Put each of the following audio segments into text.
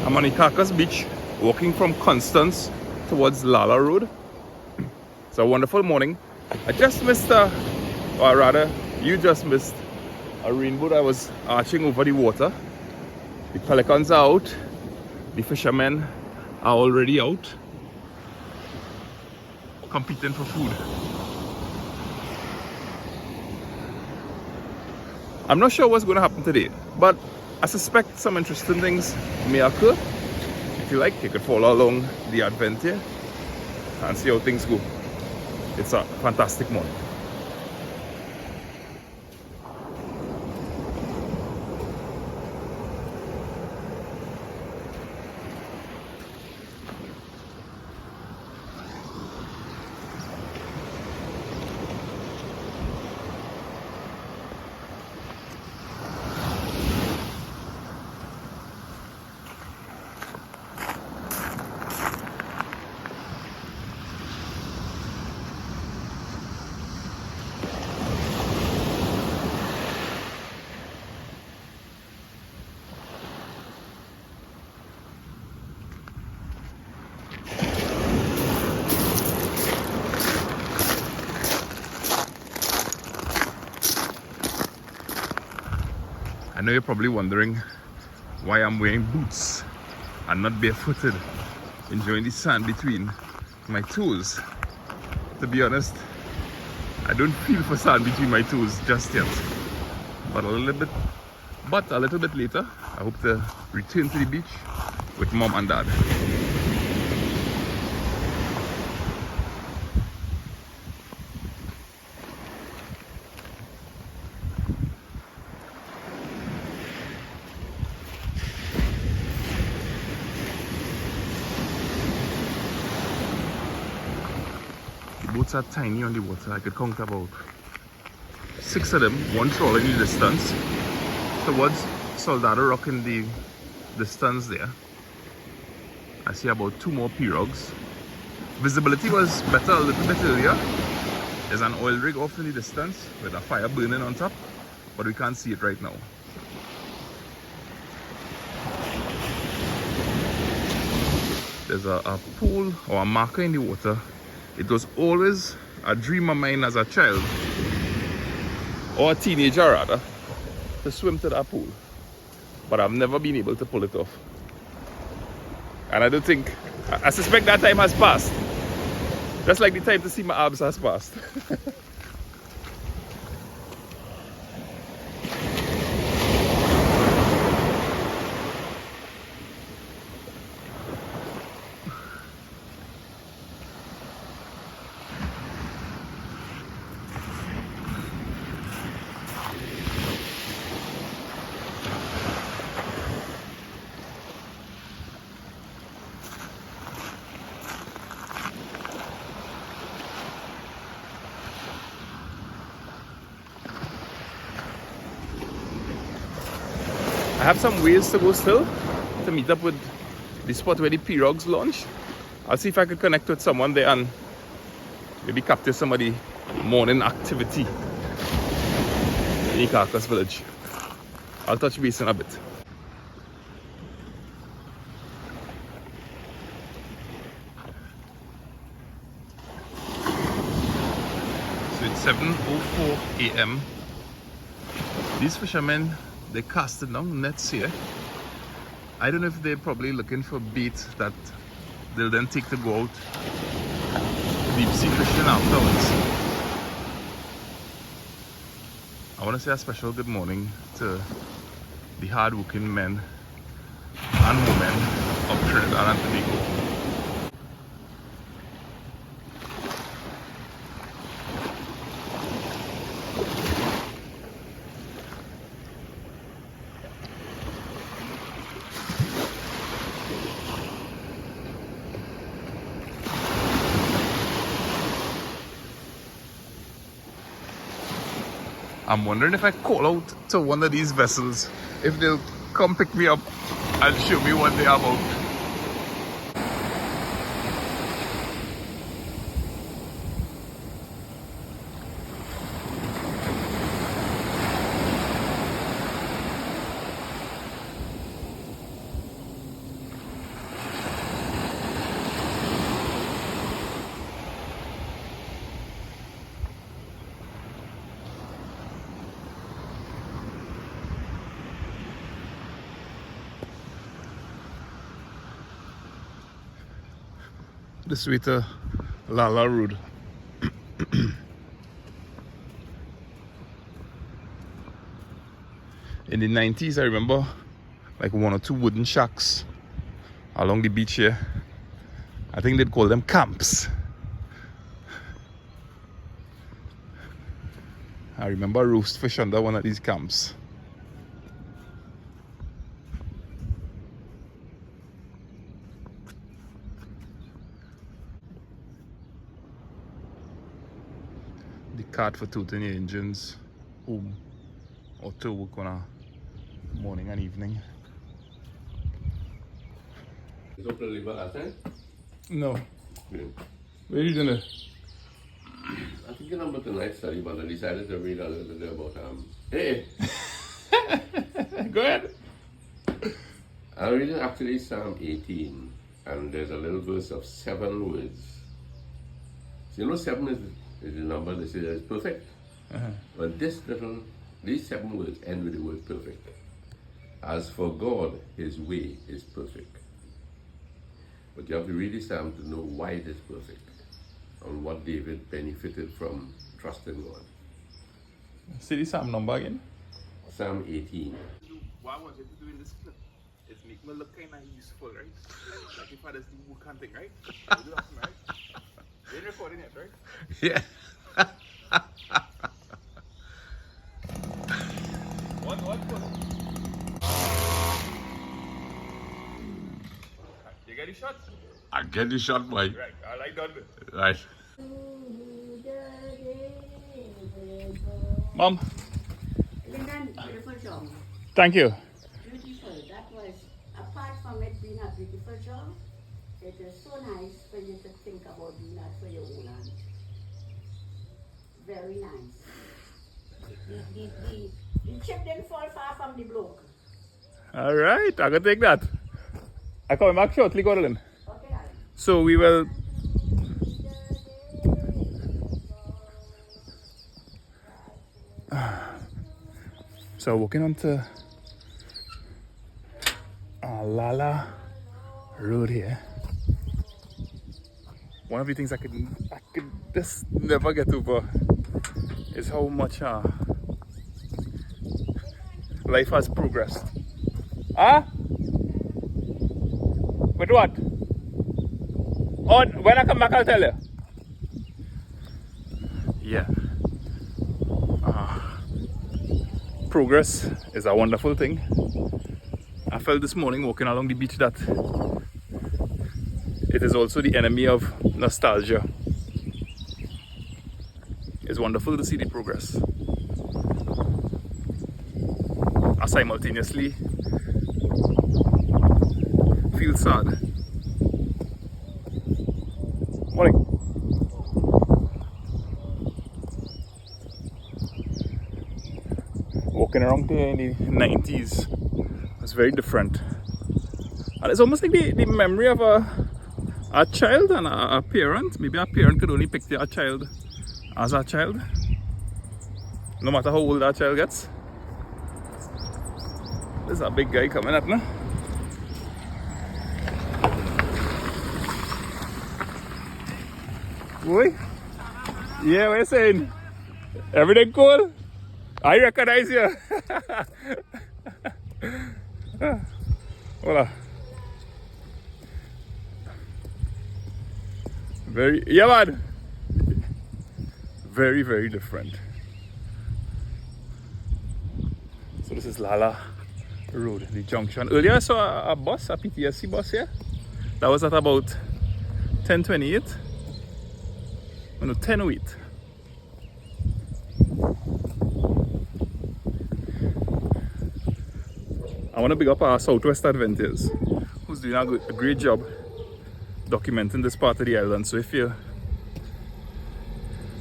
I'm on Icacos Beach, walking from Constance towards Lala Road. It's a wonderful morning. I just missed or rather, you just missed a rainbow that was arching over the water. The pelicans are out. The fishermen are already out, competing for food. I'm not sure what's going to happen today, but I suspect some interesting things may occur. If you like, you could follow along the adventure and see how things go. It's a fantastic morning. I know you're probably wondering why I'm wearing boots and not barefooted, enjoying the sand between my toes. To be honest, I don't feel for sand between my toes just yet. But a little bit later, I hope to return to the beach with mom and dad. The boats are tiny on the water. I could count about 6 of them, one trawling the distance towards Soldado Rock in the distance there. I see about 2 more pirogues. Visibility was better a little bit earlier. There's an oil rig off in the distance with a fire burning on top, but we can't see it right now. There's a pool or a marker in the water. It was always a dream of mine as a child, or a teenager rather, to swim to that pool. But I've never been able to pull it off. And I suspect that time has passed. Just like the time to see my abs has passed. I have some ways to go still to meet up with the spot where the pirogues launch. I'll see if I can connect with someone there and maybe capture some of the morning activity in Icacos village. I'll touch base in a bit. So it's 7:04 a.m. These fishermen, they casted down nets here. I don't know if they're probably looking for bait that they'll then take to go out deep sea fishing afterwards. I want to say a special good morning to the hard-working men and women of Trinidad and Tobago. I'm wondering if I call out to one of these vessels, if they'll come pick me up and show me what they're about. this way to Lala Road. In the 90s, I remember like 1 or 2 wooden shacks along the beach here. I think they'd call them camps. I remember roast fish under one of these camps. The cart for toting your engines home or to work on a morning and evening. You don't play liver last time? No. Yeah. Where are you doing it? I think the number tonight study, but I decided to read a little bit about Hey! Go ahead. I'm reading actually Psalm 18, and there's a little verse of 7 words. So you know 7 is the number that says perfect. But these 7 words end with the word perfect. As for God, his way is perfect. But you have to read the Psalm to know why it is perfect and what David benefited from trusting God. See the Psalm number again? Psalm 18. What I want you to do in this clip is make me look kind of useful, right? Like if I just do work and thing, right? You do that, right? You're recording it, right? Yeah. What? You get the shot? I get the shot, boy. Right, I like that. Right. Mom. Lyndon, beautiful song. Thank you. Beautiful. That was, apart from it being a beautiful song, it is so nice for you to think about doing that for your own land. Very nice. The chip didn't fall far from the bloke. All right, I can take that. I come back shortly, Gordon. Okay, darling. So we will. So walking onto Lala Road here. One of the things I could just never get over is how much life has progressed. With what? Oh, when I come back, I'll tell you. Yeah. Progress is a wonderful thing. I felt this morning walking along the beach that it is also the enemy of nostalgia. It's wonderful to see the progress. I simultaneously feel sad. Morning. Walking around here in the 90s was very different. And it's almost like the memory of a child and a parent. Maybe a parent could only picture a child as a child, no matter how old that child gets. There's a big guy coming up now. Boy? Yeah, what you saying? Everything cool? I recognize you. Voila. Yeah, man. Very, very different. So this is Lala Road, the junction. Earlier I saw a bus, a PTSC bus here. That was at about 10:28. Oh, no, 10:08. I want to big up our Southwest Adventures, who's doing a great job documenting this part of the island. So if you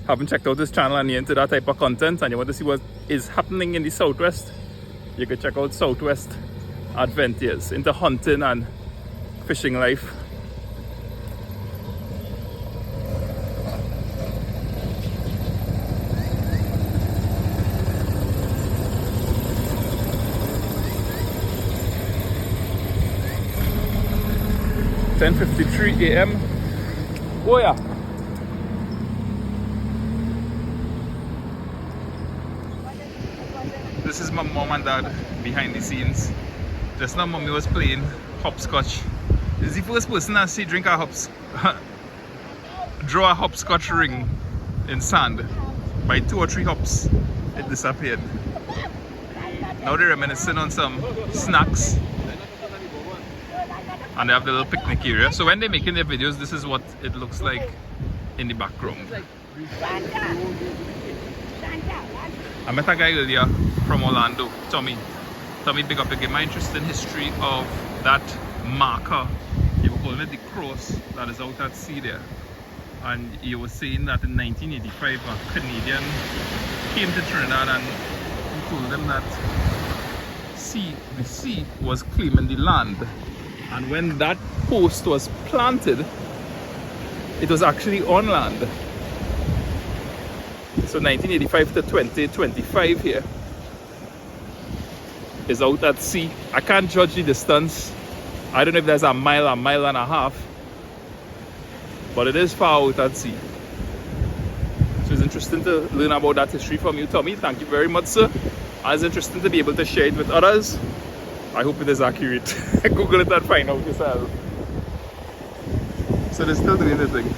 haven't checked out this channel and you're into that type of content and you want to see what is happening in the Southwest, you can check out Southwest Adventures into hunting and fishing life. (10:53 a.m.) Oh yeah. This is my mom and dad behind the scenes. Just now mommy was playing hopscotch. This is the first person I see drink a draw a hopscotch ring in sand. By 2 or 3 hops, it disappeared. Now they're reminiscing on some snacks. And they have the little picnic area. So when they're making their videos, this is what it looks like in the background. I met a guy earlier from Orlando, Tommy. Tommy, big up again. My interest in history of that marker, you were calling it the cross that is out at sea there. And he was saying that in 1985 a Canadian came to Trinidad and he told them that the sea was claiming the land. And when that post was planted, it was actually on land. So 1985 to 2025 here is out at sea. I can't judge the distance. I don't know if there's a mile and a half, but it is far out at sea. So it's interesting to learn about that history from you, Tommy. Thank you very much, sir. And it's interesting to be able to share it with others. I hope it is accurate. Google it and find out yourself. So they're still doing the thing.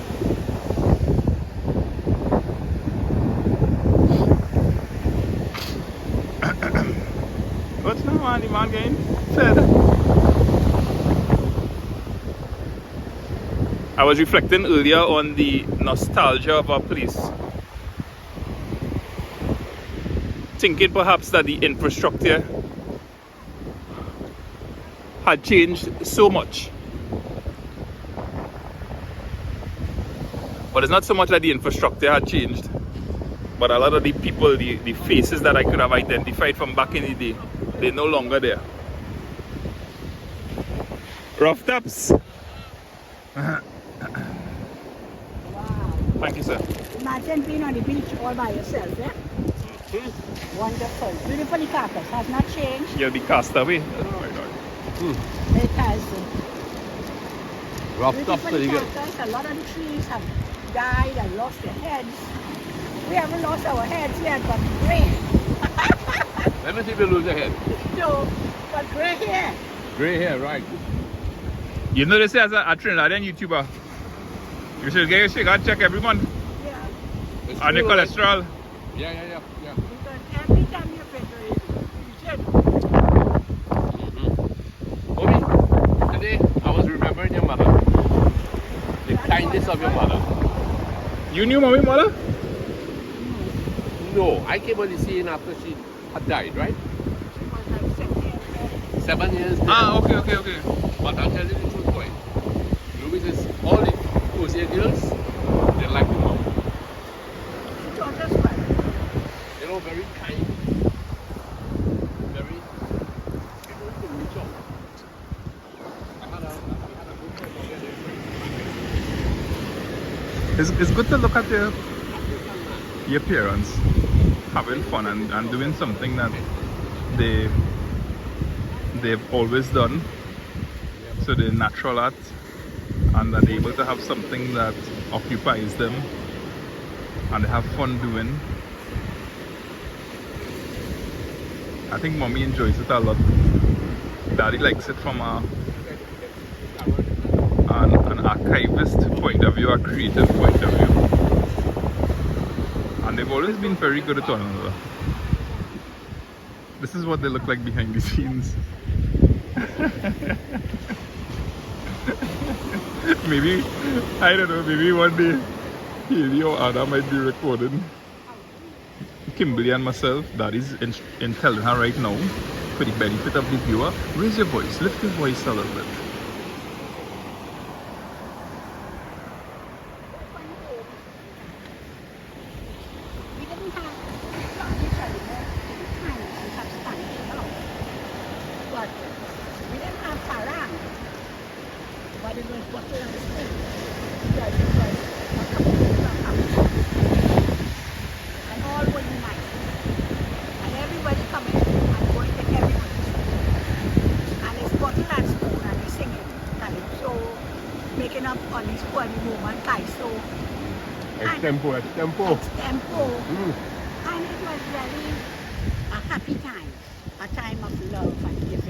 What's now, man? The man getting fed. I was reflecting earlier on the nostalgia of our place. Thinking perhaps that the infrastructure had changed so much. But it's not so much that the infrastructure had changed, but a lot of the people, the faces that I could have identified from back in the day, they're no longer there. Rough taps. Wow. Thank you, sir. Imagine being on the beach all by yourself, yeah? Wonderful. Beautiful Icacos. Has not changed. You'll be cast away. It has. Roughed up Beautiful till you get. Icacos. A lot of the trees have died and lost their heads. We haven't lost our heads yet, but gray. Let me see if you lose your head. No, but gray hair. Gray hair, right. You know, they say as a Trinidadian YouTuber, you should get your sugar check every month Yeah. It's and your true, right? cholesterol. Yeah. Because every time you filter it, you should. Mommy, today I was remembering your mother. The kindness of your mother. You knew mommy, mother? No, I came on the scene after she had died, right? She was like 7 years old. 7 years. Ah, okay. But I'll tell you the truth, boy. Louis is all the Cozier girls, they like the mom. She told us what? You know, very kind. Very able to reach out. We had a good time together. It's good to look at your parents having fun and doing something that they've always done. So they're natural at, and that they're able to have something that occupies them and they have fun doing. I think mommy enjoys it a lot. Daddy likes it from an archivist point of view, a creative point of view. And they've always been very good at one another. This is what they look like behind the scenes. Maybe, I don't know, maybe one day Haley or Anna might be recording Kimberly and myself. Daddy's in telling her right now, for the benefit of the viewer, raise your voice, lift your voice a little bit. We didn't have literally Spanish. We have Spanish now. But we didn't have parang. But it was bottled on the street. Because it was a couple. And all were united. And everybody coming and going to everybody. And it's bottle and spoon and we singing. And so making up on his squad movement by so Extempo. tempo. Mm. And it was really a happy time, a time of love and gift